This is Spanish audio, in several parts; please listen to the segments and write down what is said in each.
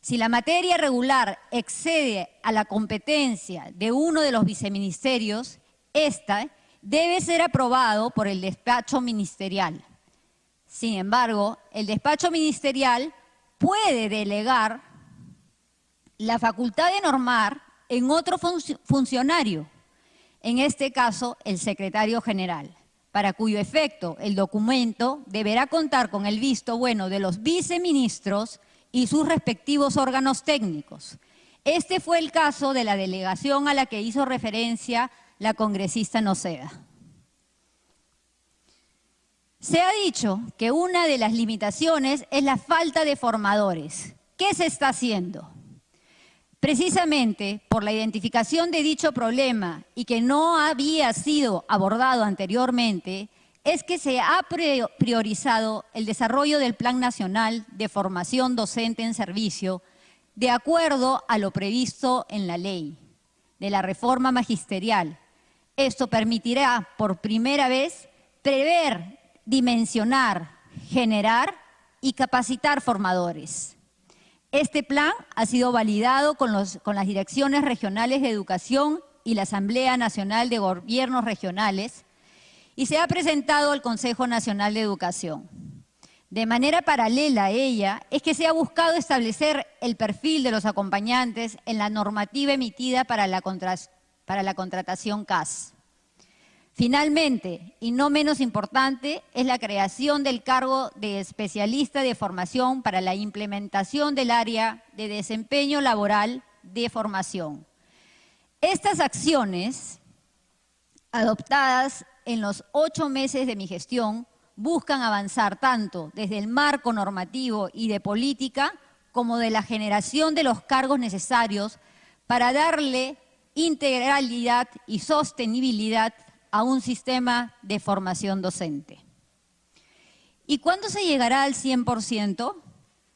Si la materia regular excede a la competencia de uno de los viceministerios, esta debe ser aprobado por el despacho ministerial. Sin embargo, el despacho ministerial puede delegar la facultad de normar en otro funcionario, en este caso el secretario general, para cuyo efecto el documento deberá contar con el visto bueno de los viceministros y sus respectivos órganos técnicos. Este fue el caso de la delegación a la que hizo referencia la congresista Noceda. Se ha dicho que una de las limitaciones es la falta de formadores. ¿Qué se está haciendo? Precisamente por la identificación de dicho problema y que no había sido abordado anteriormente, es que se ha priorizado el desarrollo del Plan Nacional de Formación Docente en Servicio de acuerdo a lo previsto en la ley de la reforma magisterial. Esto permitirá por primera vez prever, dimensionar, generar y capacitar formadores. Este plan ha sido validado con las direcciones regionales de educación y la Asamblea Nacional de Gobiernos Regionales y se ha presentado al Consejo Nacional de Educación. De manera paralela a ella es que se ha buscado establecer el perfil de los acompañantes en la normativa emitida para la contratación CAS. Finalmente, y no menos importante, es la creación del cargo de especialista de formación para la implementación del área de desempeño laboral de formación. Estas acciones, adoptadas en los 8 meses de mi gestión, buscan avanzar tanto desde el marco normativo y de política como de la generación de los cargos necesarios para darle integralidad y sostenibilidad a un sistema de formación docente. ¿Y cuándo se llegará al 100%?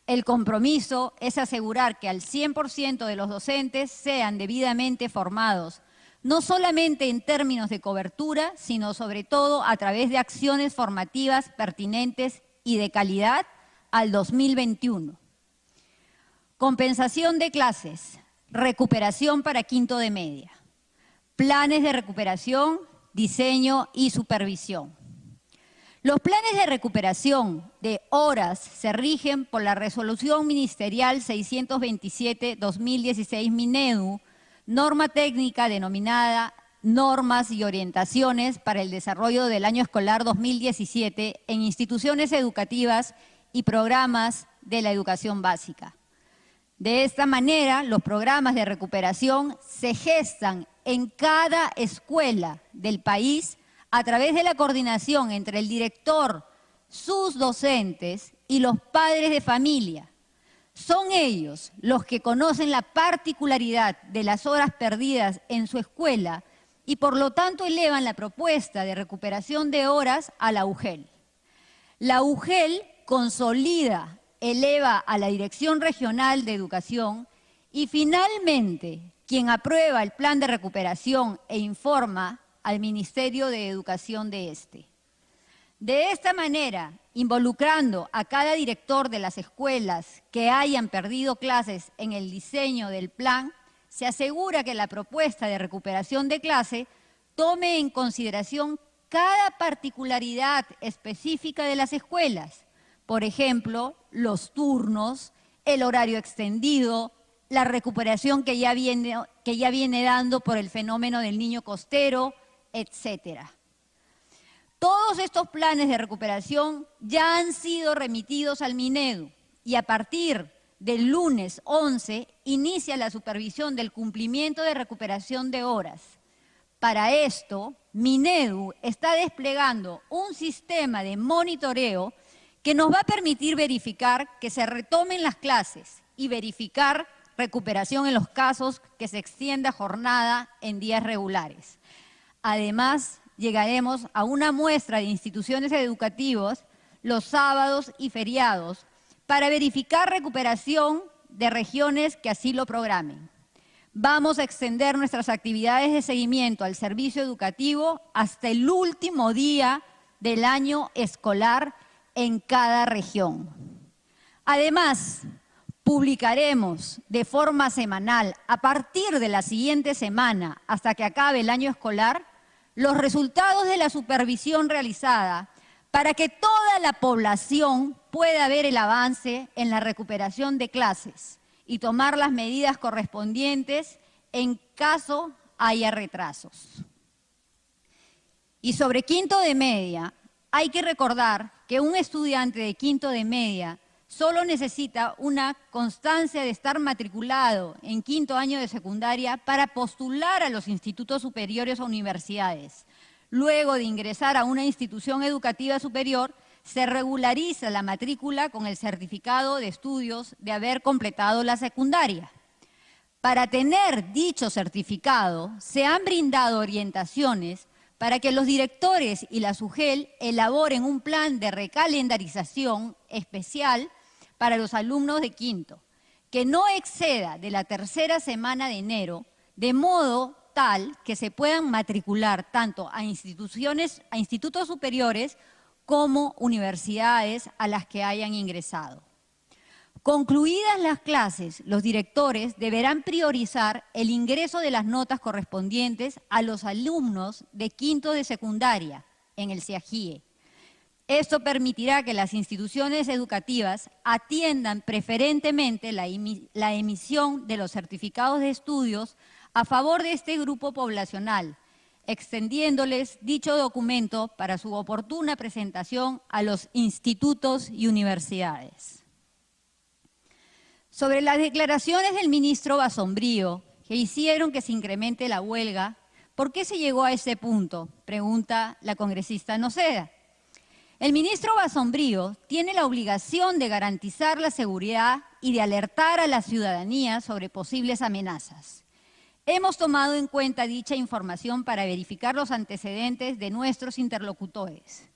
El compromiso es asegurar que al 100% de los docentes sean debidamente formados, no solamente en términos de cobertura, sino sobre todo a través de acciones formativas pertinentes y de calidad al 2021. Compensación de clases, recuperación para quinto de media, planes de recuperación, diseño y supervisión. Los planes de recuperación de horas se rigen por la Resolución Ministerial 627-2016 Minedu, norma técnica denominada Normas y Orientaciones para el Desarrollo del Año Escolar 2017 en instituciones educativas y programas de la educación básica. De esta manera, los programas de recuperación se gestan en cada escuela del país a través de la coordinación entre el director, sus docentes y los padres de familia. Son ellos los que conocen la particularidad de las horas perdidas en su escuela y por lo tanto elevan la propuesta de recuperación de horas a la UGEL. La UGEL consolida, eleva a la Dirección Regional de Educación y finalmente quien aprueba el plan de recuperación e informa al Ministerio de Educación de este. De esta manera, involucrando a cada director de las escuelas que hayan perdido clases en el diseño del plan, se asegura que la propuesta de recuperación de clase tome en consideración cada particularidad específica de las escuelas. Por ejemplo, los turnos, el horario extendido, la recuperación que ya viene dando por el fenómeno del niño costero, etcétera. Todos estos planes de recuperación ya han sido remitidos al Minedu y a partir del lunes 11 inicia la supervisión del cumplimiento de recuperación de horas. Para esto, Minedu está desplegando un sistema de monitoreo que nos va a permitir verificar que se retomen las clases y verificar recuperación en los casos que se extienda jornada en días regulares. Además, llegaremos a una muestra de instituciones educativas los sábados y feriados para verificar recuperación de regiones que así lo programen. Vamos a extender nuestras actividades de seguimiento al servicio educativo hasta el último día del año escolar en cada región. Además, Publicaremos de forma semanal, a partir de la siguiente semana hasta que acabe el año escolar, los resultados de la supervisión realizada para que toda la población pueda ver el avance en la recuperación de clases y tomar las medidas correspondientes en caso haya retrasos. Y sobre quinto de media, hay que recordar que un estudiante de quinto de media solo necesita una constancia de estar matriculado en quinto año de secundaria para postular a los institutos superiores o universidades. Luego de ingresar a una institución educativa superior, se regulariza la matrícula con el certificado de estudios de haber completado la secundaria. Para tener dicho certificado, se han brindado orientaciones para que los directores y la SUGEL elaboren un plan de recalendarización especial para los alumnos de quinto, que no exceda de la tercera semana de enero, de modo tal que se puedan matricular tanto a institutos superiores como universidades a las que hayan ingresado. Concluidas las clases, los directores deberán priorizar el ingreso de las notas correspondientes a los alumnos de quinto de secundaria en el CIAGIE. Esto permitirá que las instituciones educativas atiendan preferentemente la emisión de los certificados de estudios a favor de este grupo poblacional, extendiéndoles dicho documento para su oportuna presentación a los institutos y universidades. Sobre las declaraciones del ministro Basombrío, que hicieron que se incremente la huelga, ¿por qué se llegó a ese punto?, pregunta la congresista Noceda. El ministro Basombrío tiene la obligación de garantizar la seguridad y de alertar a la ciudadanía sobre posibles amenazas. Hemos tomado en cuenta dicha información para verificar los antecedentes de nuestros interlocutores.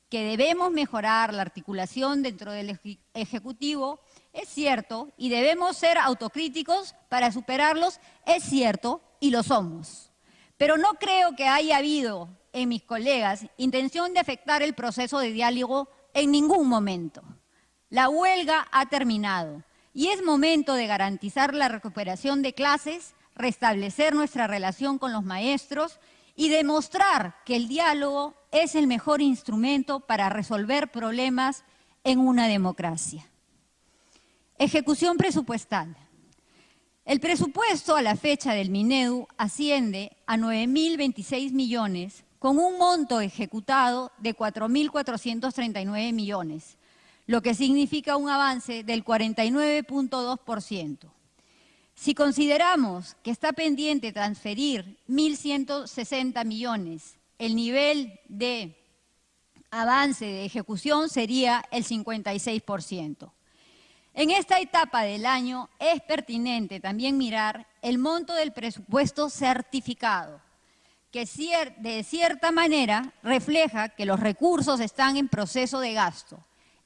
Que debemos mejorar la articulación dentro del Ejecutivo es cierto, y debemos ser autocríticos para superarlos, es cierto, y lo somos. Pero no creo que haya habido en mis colegas intención de afectar el proceso de diálogo en ningún momento. La huelga ha terminado y es momento de garantizar la recuperación de clases, restablecer nuestra relación con los maestros y demostrar que el diálogo es el mejor instrumento para resolver problemas en una democracia. Ejecución presupuestal. El presupuesto a la fecha del Minedu asciende a 9.026 millones con un monto ejecutado de 4.439 millones, lo que significa un avance del 49.2%. Si consideramos que está pendiente transferir 1.160 millones, el nivel de avance de ejecución sería el 56%. En esta etapa del año es pertinente también mirar el monto del presupuesto certificado, que de cierta manera refleja que los recursos están en proceso de gasto.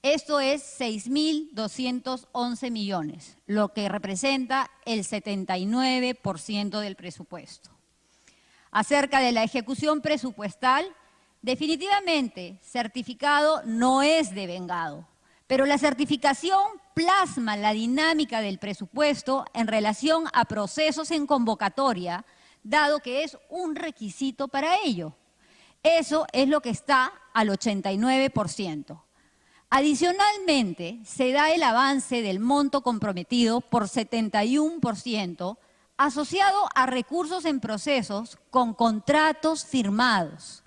Esto es 6.211 millones, lo que representa el 79% del presupuesto. Acerca de la ejecución presupuestal, definitivamente certificado no es devengado, pero la certificación plasma la dinámica del presupuesto en relación a procesos en convocatoria, dado que es un requisito para ello. Eso es lo que está al 89%. Adicionalmente, se da el avance del monto comprometido por 71%, asociado a recursos en procesos con contratos firmados.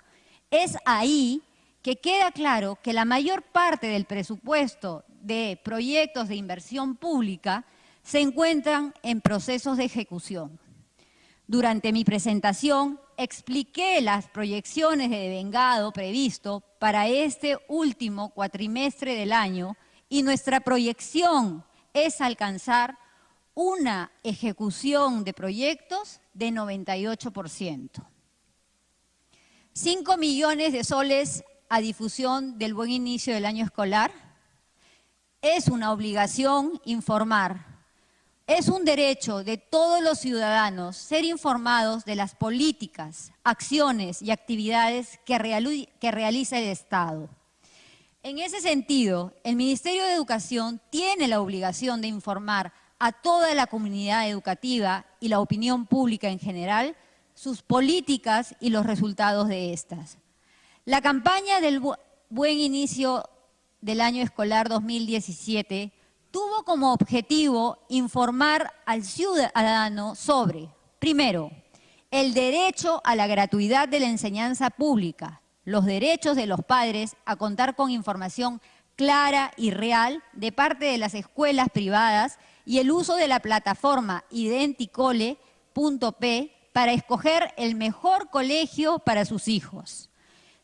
Es ahí que queda claro que la mayor parte del presupuesto de proyectos de inversión pública se encuentran en procesos de ejecución. Durante mi presentación expliqué las proyecciones de devengado previsto para este último cuatrimestre del año y nuestra proyección es alcanzar una ejecución de proyectos de 98%. 5 millones de soles a difusión del buen inicio del año escolar. Es una obligación informar. Es un derecho de todos los ciudadanos ser informados de las políticas, acciones y actividades que realiza el Estado. En ese sentido, el Ministerio de Educación tiene la obligación de informar a toda la comunidad educativa y la opinión pública en general sus políticas y los resultados de estas. La campaña del Buen Inicio del año escolar 2017 tuvo como objetivo informar al ciudadano sobre, primero, el derecho a la gratuidad de la enseñanza pública, los derechos de los padres a contar con información clara y real de parte de las escuelas privadas y el uso de la plataforma Identicole.p para escoger el mejor colegio para sus hijos.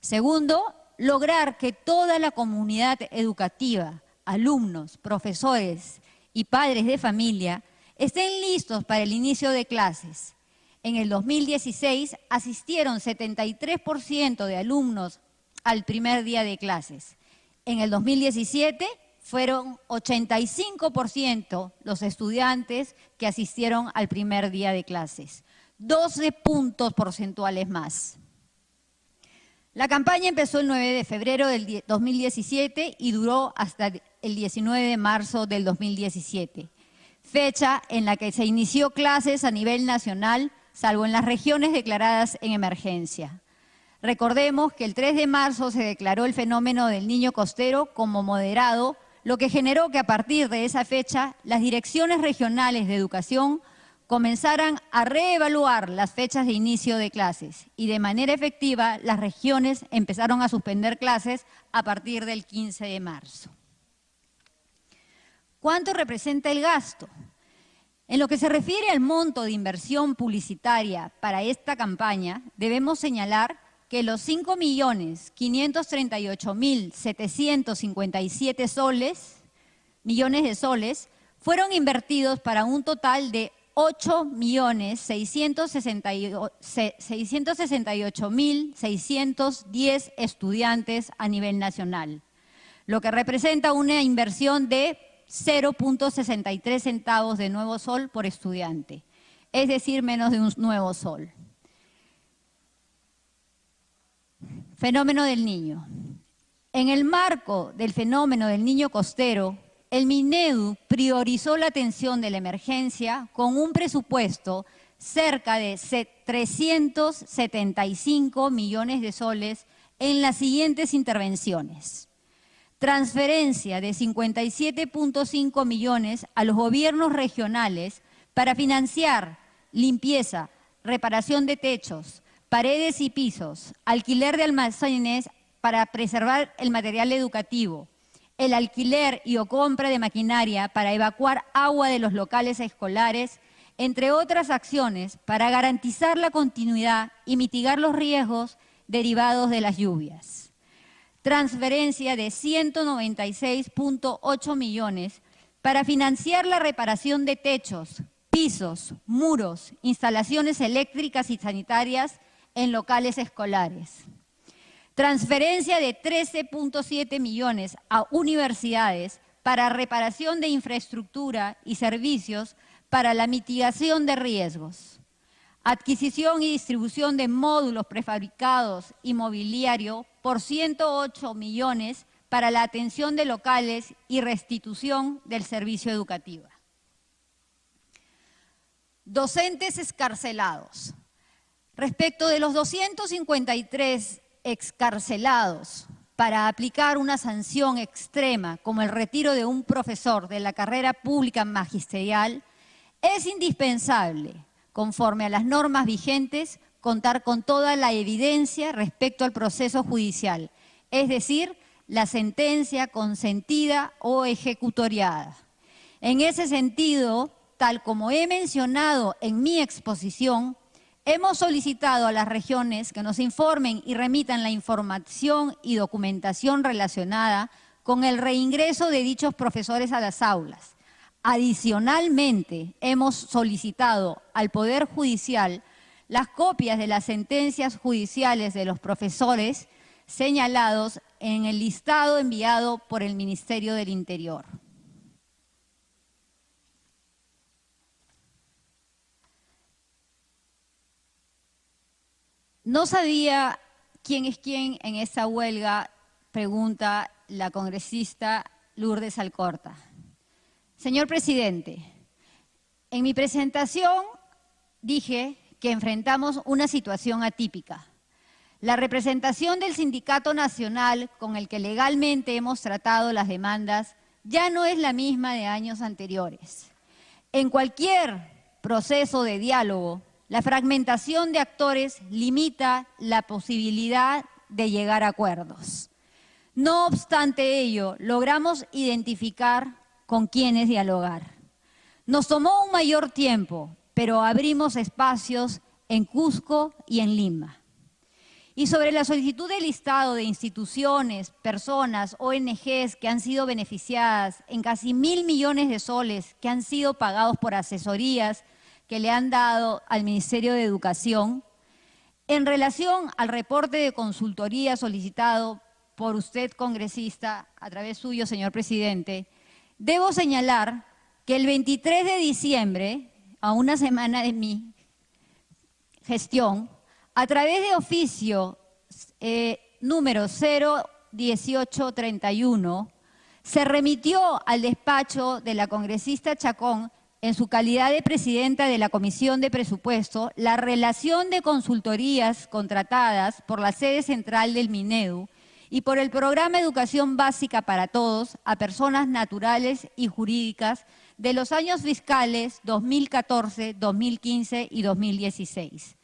Segundo, lograr que toda la comunidad educativa, alumnos, profesores y padres de familia estén listos para el inicio de clases. En el 2016 asistieron 73% de alumnos al primer día de clases. En el 2017 fueron 85% los estudiantes que asistieron al primer día de clases, 12 puntos porcentuales más. La campaña empezó el 9 de febrero del 2017 y duró hasta el 19 de marzo del 2017, fecha en la que se inició clases a nivel nacional, salvo en las regiones declaradas en emergencia. Recordemos que el 3 de marzo se declaró el fenómeno del niño costero como moderado, lo que generó que a partir de esa fecha las direcciones regionales de educación comenzaran a reevaluar las fechas de inicio de clases y de manera efectiva las regiones empezaron a suspender clases a partir del 15 de marzo. ¿Cuánto representa el gasto? En lo que se refiere al monto de inversión publicitaria para esta campaña, debemos señalar que los 5.538.757 millones de soles fueron invertidos para un total de 8.668.610 estudiantes a nivel nacional, lo que representa una inversión de 0.63 centavos de nuevo sol por estudiante, es decir, menos de un nuevo sol. Fenómeno del niño. En el marco del fenómeno del niño costero, el Minedu priorizó la atención de la emergencia con un presupuesto cerca de 375 millones de soles en las siguientes intervenciones. Transferencia de 57.5 millones a los gobiernos regionales para financiar limpieza, reparación de techos, paredes y pisos, alquiler de almacenes para preservar el material educativo, el alquiler y o compra de maquinaria para evacuar agua de los locales escolares, entre otras acciones para garantizar la continuidad y mitigar los riesgos derivados de las lluvias. Transferencia de 196.8 millones para financiar la reparación de techos, pisos, muros, instalaciones eléctricas y sanitarias en locales escolares. Transferencia de 13.7 millones a universidades para reparación de infraestructura y servicios para la mitigación de riesgos. Adquisición y distribución de módulos prefabricados y mobiliario por 108 millones para la atención de locales y restitución del servicio educativo. Docentes excarcelados. Respecto de los 253 excarcelados para aplicar una sanción extrema como el retiro de un profesor de la carrera pública magisterial, es indispensable, conforme a las normas vigentes, contar con toda la evidencia respecto al proceso judicial, es decir, la sentencia consentida o ejecutoriada. En ese sentido, tal como he mencionado en mi exposición, hemos solicitado a las regiones que nos informen y remitan la información y documentación relacionada con el reingreso de dichos profesores a las aulas. Adicionalmente, hemos solicitado al Poder Judicial las copias de las sentencias judiciales de los profesores señalados en el listado enviado por el Ministerio del Interior. No sabía quién es quién en esta huelga, pregunta la congresista Lourdes Alcorta. Señor presidente, en mi presentación dije que enfrentamos una situación atípica. La representación del Sindicato Nacional con el que legalmente hemos tratado las demandas ya no es la misma de años anteriores. En cualquier proceso de diálogo, la fragmentación de actores limita la posibilidad de llegar a acuerdos. No obstante ello, logramos identificar con quiénes dialogar. Nos tomó un mayor tiempo, pero abrimos espacios en Cusco y en Lima. Y sobre la solicitud de listado de instituciones, personas, ONGs que han sido beneficiadas en casi 1.000 millones de soles que han sido pagados por asesorías que le han dado al Ministerio de Educación, en relación al reporte de consultoría solicitado por usted, congresista, a través suyo, señor presidente, debo señalar que el 23 de diciembre, a una semana de mi gestión, a través de oficio número 01831, se remitió al despacho de la congresista Chacón, en su calidad de presidenta de la Comisión de Presupuesto, la relación de consultorías contratadas por la sede central del MINEDU y por el Programa Educación Básica para Todos a personas naturales y jurídicas de los años fiscales 2014, 2015 y 2016.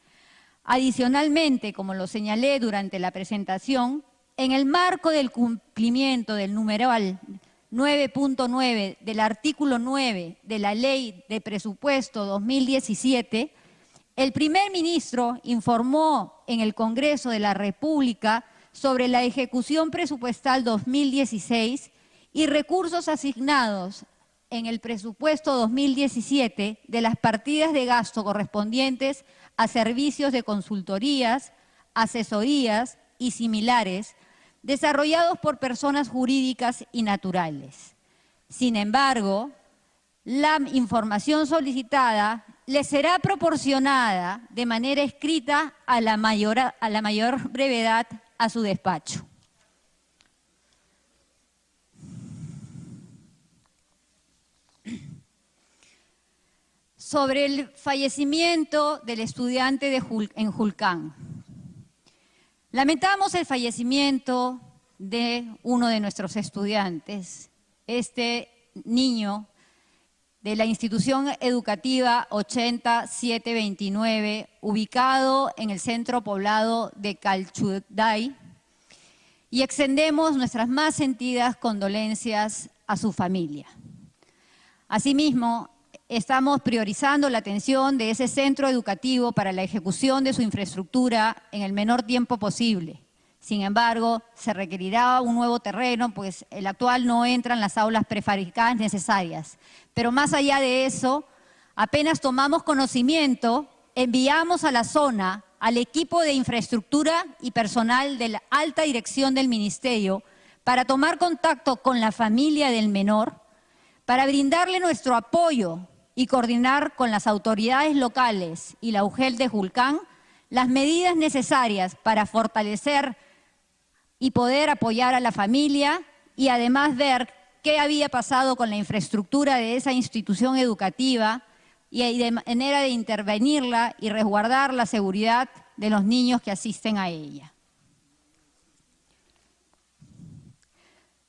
Adicionalmente, como lo señalé durante la presentación, en el marco del cumplimiento del numeral 9.9 del artículo 9 de la Ley de Presupuesto 2017, el primer ministro informó en el Congreso de la República sobre la ejecución presupuestal 2016 y recursos asignados en el presupuesto 2017 de las partidas de gasto correspondientes a servicios de consultorías, asesorías y similares desarrollados por personas jurídicas y naturales. Sin embargo, la información solicitada le será proporcionada de manera escrita a la mayor brevedad a su despacho. Sobre el fallecimiento del estudiante en Julcán. Lamentamos el fallecimiento de uno de nuestros estudiantes, este niño de la institución educativa 80729, ubicado en el centro poblado de Calchuday, y extendemos nuestras más sentidas condolencias a su familia. Asimismo, estamos priorizando la atención de ese centro educativo para la ejecución de su infraestructura en el menor tiempo posible. Sin embargo, se requerirá un nuevo terreno, pues el actual no entra en las aulas prefabricadas necesarias. Pero más allá de eso, apenas tomamos conocimiento, enviamos a la zona al equipo de infraestructura y personal de la alta dirección del Ministerio para tomar contacto con la familia del menor, para brindarle nuestro apoyo y coordinar con las autoridades locales y la UGEL de Julcán las medidas necesarias para fortalecer y poder apoyar a la familia y además ver qué había pasado con la infraestructura de esa institución educativa y de manera de intervenirla y resguardar la seguridad de los niños que asisten a ella.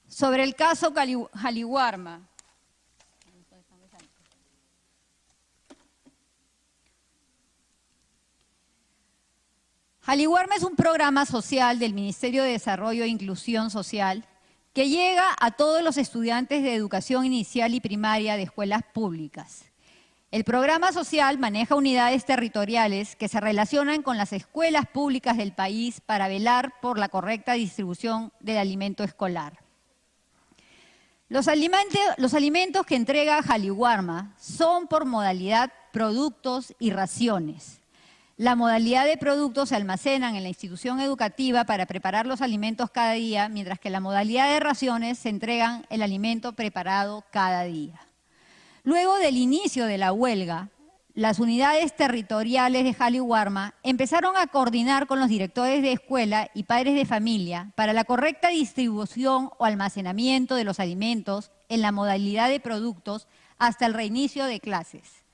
Sobre el caso Jaliwarma. Jaliwarma es un programa social del Ministerio de Desarrollo e Inclusión Social que llega a todos los estudiantes de educación inicial y primaria de escuelas públicas. El programa social maneja unidades territoriales que se relacionan con las escuelas públicas del país para velar por la correcta distribución del alimento escolar. Los alimentos que entrega Jaliwarma son por modalidad productos y raciones. La modalidad de productos se almacenan en la institución educativa para preparar los alimentos cada día, mientras que la modalidad de raciones se entregan el alimento preparado cada día. Luego del inicio de la huelga, las unidades territoriales de Jali Huarma empezaron a coordinar con los directores de escuela y padres de familia para la correcta distribución o almacenamiento de los alimentos en la modalidad de productos hasta el reinicio de clases.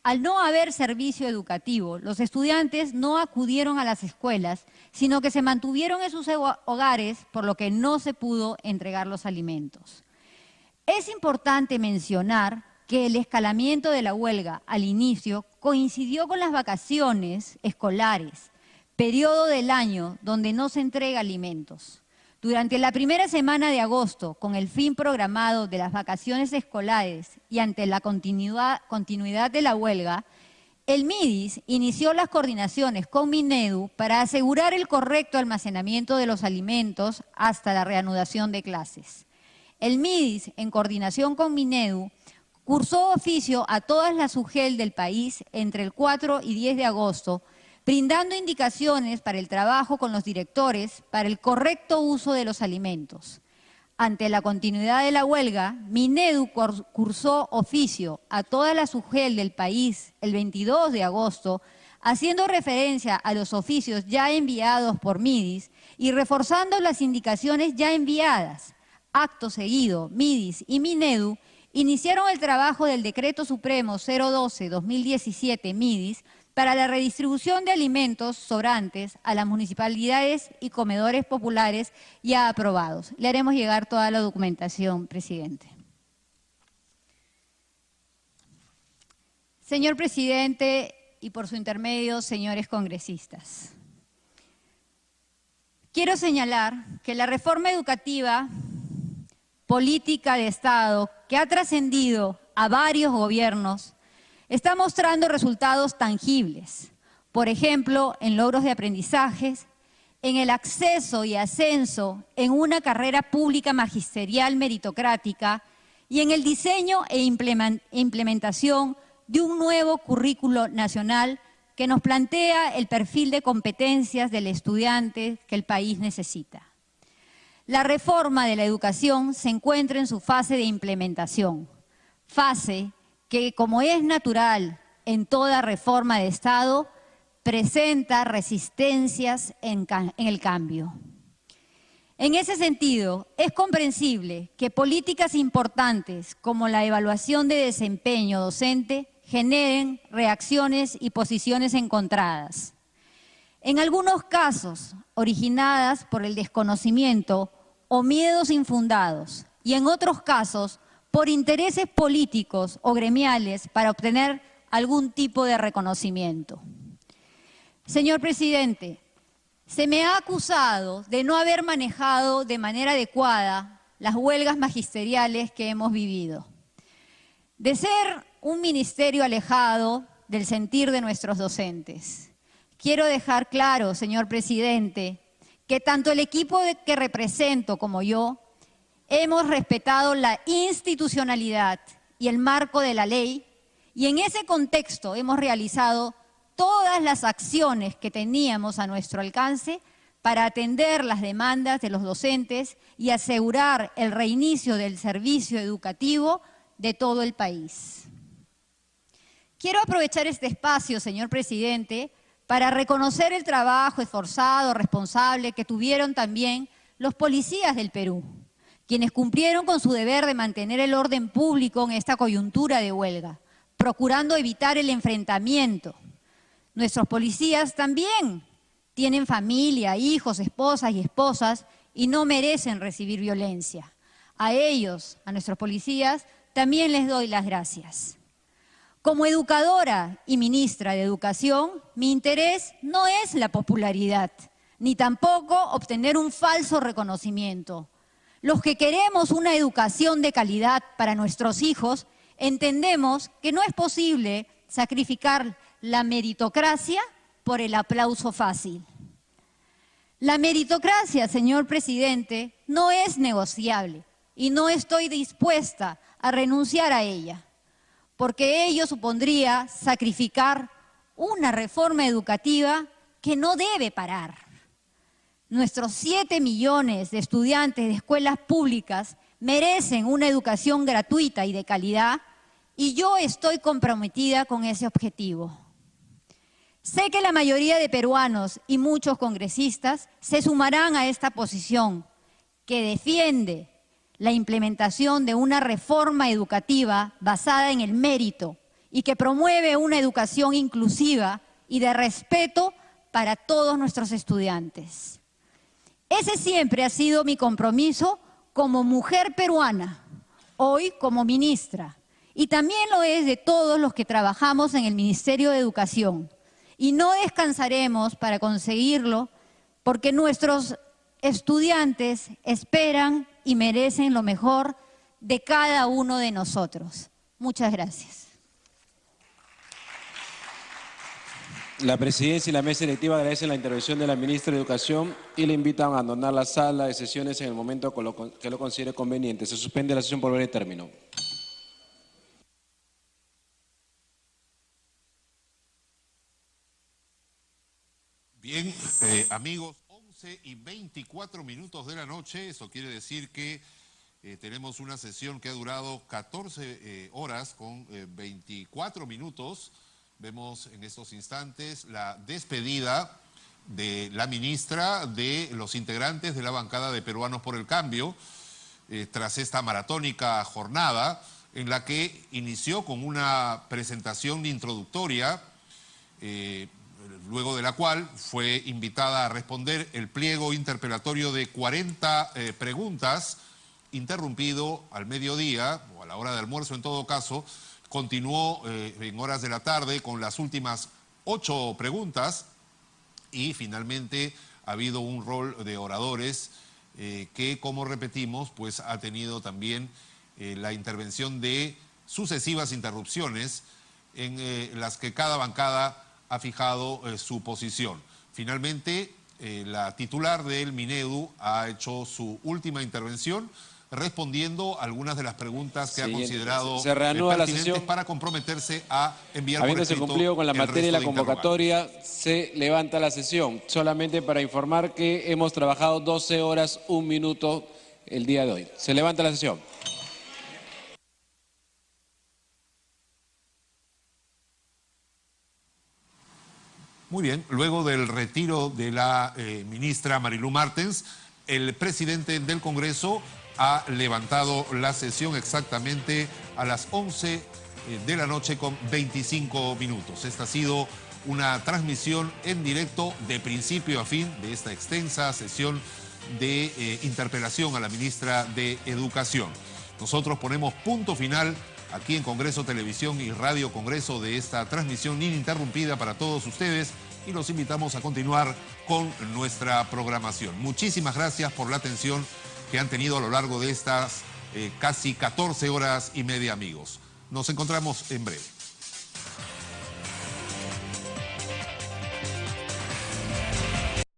Al no haber servicio educativo, los estudiantes no acudieron a las escuelas, sino que se mantuvieron en sus hogares, por lo que no se pudo entregar los alimentos. Es importante mencionar que el escalamiento de la huelga al inicio coincidió con las vacaciones escolares, periodo del año donde no se entrega alimentos. Durante la primera semana de agosto, con el fin programado de las vacaciones escolares y ante la continuidad de la huelga, el MIDIS inició las coordinaciones con Minedu para asegurar el correcto almacenamiento de los alimentos hasta la reanudación de clases. El MIDIS, en coordinación con Minedu, cursó oficio a todas las UGEL del país entre el 4 y 10 de agosto, brindando indicaciones para el trabajo con los directores para el correcto uso de los alimentos. Ante la continuidad de la huelga, Minedu cursó oficio a todas las UGEL del país el 22 de agosto, haciendo referencia a los oficios ya enviados por MIDIS y reforzando las indicaciones ya enviadas. Acto seguido, MIDIS y Minedu iniciaron el trabajo del Decreto Supremo 012-2017 MIDIS para la redistribución de alimentos sobrantes a las municipalidades y comedores populares ya aprobados. Le haremos llegar toda la documentación, presidente. Señor presidente, y por su intermedio, señores congresistas, quiero señalar que la reforma educativa, política de Estado, que ha trascendido a varios gobiernos, está mostrando resultados tangibles. Por ejemplo, en logros de aprendizajes, en el acceso y ascenso en una carrera pública magisterial meritocrática y en el diseño e implementación de un nuevo currículo nacional que nos plantea el perfil de competencias del estudiante que el país necesita. La reforma de la educación se encuentra en su fase de implementación, fase que, como es natural en toda reforma de Estado, presenta resistencias en el cambio. En ese sentido, es comprensible que políticas importantes como la evaluación de desempeño docente generen reacciones y posiciones encontradas. En algunos casos, originadas por el desconocimiento o miedos infundados, y en otros casos, por intereses políticos o gremiales para obtener algún tipo de reconocimiento. Señor presidente, se me ha acusado de no haber manejado de manera adecuada las huelgas magisteriales que hemos vivido, de ser un ministerio alejado del sentir de nuestros docentes. Quiero dejar claro, señor presidente, que tanto el equipo que represento como yo hemos respetado la institucionalidad y el marco de la ley, y en ese contexto hemos realizado todas las acciones que teníamos a nuestro alcance para atender las demandas de los docentes y asegurar el reinicio del servicio educativo de todo el país. Quiero aprovechar este espacio, señor presidente, para reconocer el trabajo esforzado, responsable que tuvieron también los policías del Perú, quienes cumplieron con su deber de mantener el orden público en esta coyuntura de huelga, procurando evitar el enfrentamiento. Nuestros policías también tienen familia, hijos, esposas y esposas y no merecen recibir violencia. A ellos, a nuestros policías, también les doy las gracias. Como educadora y ministra de Educación, mi interés no es la popularidad, ni tampoco obtener un falso reconocimiento. Los que queremos una educación de calidad para nuestros hijos, entendemos que no es posible sacrificar la meritocracia por el aplauso fácil. La meritocracia, señor presidente, no es negociable y no estoy dispuesta a renunciar a ella, porque ello supondría sacrificar una reforma educativa que no debe parar. Nuestros 7 millones de estudiantes de escuelas públicas merecen una educación gratuita y de calidad y yo estoy comprometida con ese objetivo. Sé que la mayoría de peruanos y muchos congresistas se sumarán a esta posición que defiende la implementación de una reforma educativa basada en el mérito y que promueve una educación inclusiva y de respeto para todos nuestros estudiantes. Ese siempre ha sido mi compromiso como mujer peruana, hoy como ministra, y también lo es de todos los que trabajamos en el Ministerio de Educación. Y no descansaremos para conseguirlo porque nuestros estudiantes esperan y merecen lo mejor de cada uno de nosotros. Muchas gracias. La presidencia y la mesa directiva agradecen la intervención de la ministra de Educación y le invitan a abandonar la sala de sesiones en el momento que lo considere conveniente. Se suspende la sesión por breve término. Bien, amigos, 11:24 de la noche, eso quiere decir que tenemos una sesión que ha durado 14 horas con 24 minutos. Vemos en estos instantes la despedida de la ministra, de los integrantes de la bancada de Peruanos por el Cambio, tras esta maratónica jornada en la que inició con una presentación introductoria, luego de la cual fue invitada a responder el pliego interpelatorio de 40 preguntas, interrumpido al mediodía, o a la hora de almuerzo en todo caso. Continuó en horas de la tarde con las últimas 8 preguntas y finalmente ha habido un rol de oradores que, como repetimos, pues ha tenido también la intervención de sucesivas interrupciones en las que cada bancada ha fijado su posición. Finalmente, la titular del Minedu ha hecho su última intervención respondiendo algunas de las preguntas que ha considerado se reanuda la sesión para comprometerse a enviar habiéndose por escrito cumplido con la materia y la de convocatoria. Se levanta la sesión. Solamente para informar que hemos trabajado 12 horas, 1 minuto el día de hoy. Se levanta la sesión. Muy bien, luego del retiro de la ministra Marilú Martens, el presidente del Congreso ha levantado la sesión exactamente a las 11 de la noche con 25 minutos. Esta ha sido una transmisión en directo de principio a fin de esta extensa sesión de interpelación a la ministra de Educación. Nosotros ponemos punto final aquí en Congreso Televisión y Radio Congreso de esta transmisión ininterrumpida para todos ustedes y los invitamos a continuar con nuestra programación. Muchísimas gracias por la atención que han tenido a lo largo de estas casi 14 horas y media, amigos. Nos encontramos en breve.